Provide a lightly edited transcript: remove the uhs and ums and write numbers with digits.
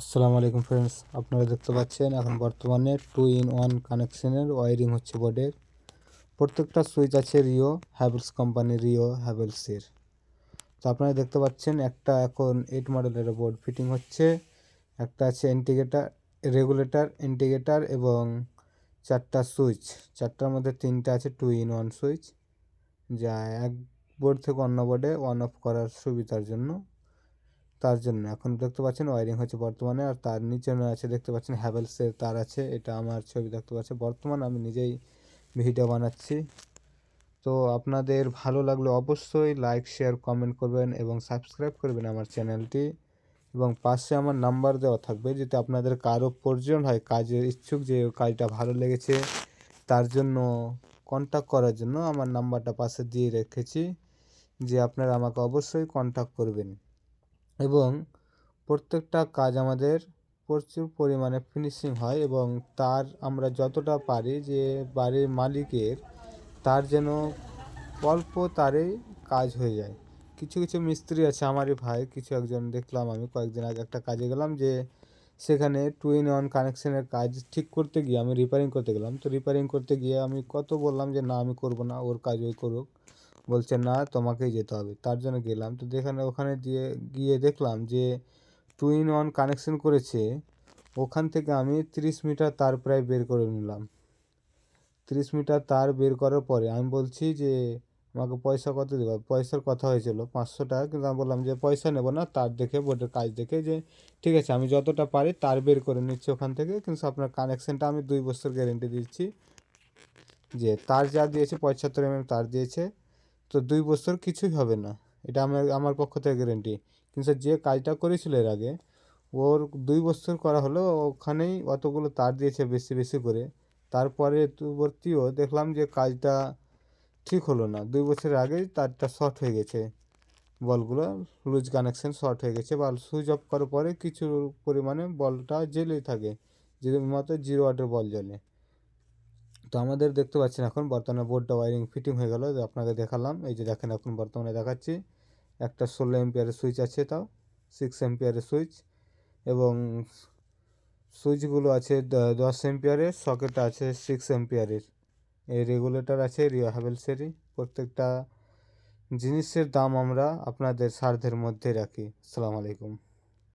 আসসালামু আলাইকুম ফ্রেন্ডস, আপনারা দেখতে পাচ্ছেন এখন বর্তমানে 2-in-1 কানেকশনের ওয়ারিং হচ্ছে বোর্ডের। প্রত্যেকটা সুইচ আছে রিও হ্যাভেলস কোম্পানির, রিও হ্যাভেলসের। তো আপনারা দেখতে পাচ্ছেন একটা এখন 8 মডেলের বোর্ড ফিটিং হচ্ছে। একটা আছে রেগুলেটর, ইন্ডিকেটর এবং চারটা সুইচ। চারটার মধ্যে তিনটা আছে 2-in-1 সুইচ, যা এক বোর্ড থেকে অন্য বোর্ডে অন অফ করার সুবিধার জন্য। তার জন্য এখন দেখতে পাচ্ছেন ওয়ারিং হচ্ছে বর্তমানে। আর তার নিচে আছে দেখতে পাচ্ছেন হ্যাভেলসের তার আছে। এটা আমার ছবি দেখতে পাচ্ছেন, বর্তমান আমি নিজেই ভিডিও বানাচ্ছি। তো আপনাদের ভালো লাগলে অবশ্যই লাইক, শেয়ার, কমেন্ট করবেন এবং সাবস্ক্রাইব করবেন আমার চ্যানেলটি। এবং পাশে আমার নাম্বার দেওয়া থাকবে, যদি আপনাদের কারো প্রয়োজন হয়, কাজের ইচ্ছুক, যে কাজটা ভালো লেগেছে তার জন্য কন্ট্যাক্ট করার জন্য আমার নাম্বারটা পাশে দিয়ে রেখেছি, যে আপনারা আমাকে অবশ্যই কন্ট্যাক্ট করবেন। এবং প্রত্যেকটা কাজ আমাদের প্রচুর পরিমাণে ফিনিশিং হয় এবং তার আমরা যতটা পারি যে বাড়ির মালিকের তার যেন অল্প তারেই কাজ হয়ে যায়। কিছু কিছু মিস্ত্রি আছে আমারই ভাই, কিছু একজন দেখলাম আমি কয়েকদিন আগে একটা কাজে গেলাম, যে সেখানে 2-in-1 কানেকশনের কাজ ঠিক করতে গিয়ে আমি রিপেয়ারিং করতে গেলাম। তো রিপেয়ারিং করতে গিয়ে আমি কত বললাম যে না আমি করব না, ওর কাজ ওই করুক। বলছে না তোমাকেই যেতে হবে। তার জন্য গেলাম। তো ওখানে গিয়ে দেখলাম যে 2-in-1 কানেকশন করেছে। ওখান থেকে আমি 30 মিটার তার প্রায় বের করে নিলাম। 30 মিটার তার বের করার পরে আমি বলছি যে আমাকে পয়সা কত দেবে। পয়সার কথা হয়েছিল 500 টাকা, কিন্তু আমি বললাম যে পয়সা নেব না, তার দেখে বোর্ডের কাজ দেখে, যে ঠিক আছে আমি যতটা পারি তার বের করে নিচ্ছি ওখান থেকে, কিন্তু আপনার কানেকশনটা আমি 2 বছর গ্যারেন্টি দিচ্ছি। যে তার যা দিয়েছে 75 তার দিয়েছে, তো 2 বছর কিছুই হবে না, এটা আমার পক্ষ থেকে গ্যারেন্টি। কিন্তু যে কাজটা করেছিল এর আগে, ওর 2 বছর করা হলো, ওখানেই অতগুলো তার দিয়েছে বেশি বেশি করে। তারপরে পরবর্তীও দেখলাম যে কাজটা ঠিক হলো না, 2 বছরের আগেই তারটা শর্ট হয়ে গেছে, বলগুলো লুজ কানেকশন শর্ট হয়ে গেছে, বা সুইচ অফ করার পরে কিছু পরিমাণে বলটা জ্বেলেই থাকে, যে মতো 0 ওয়াটের বল জ্বলে। তো আমাদের দেখতে পাচ্ছেন এখন বর্তমানে বোর্ডটা ওয়ারিং ফিটিং হয়ে গেল, আপনাকে দেখালাম। এই যে দেখেন এখন বর্তমানে দেখাচ্ছি একটা 16 এম্পিয়ারের সুইচ আছে, তাও 6 এম্পিয়ারের সুইচ, এবং সুইচগুলো আছে 10 এম্পিয়ারের, সকেট আছে 6 এম্পিয়ারের। এই রেগুলেটর আছে রিও হ্যাভেলসেরই। প্রত্যেকটা জিনিসের দাম আমরা আপনাদের সাধ্যের মধ্যে রাখি। আসসালামু আলাইকুম।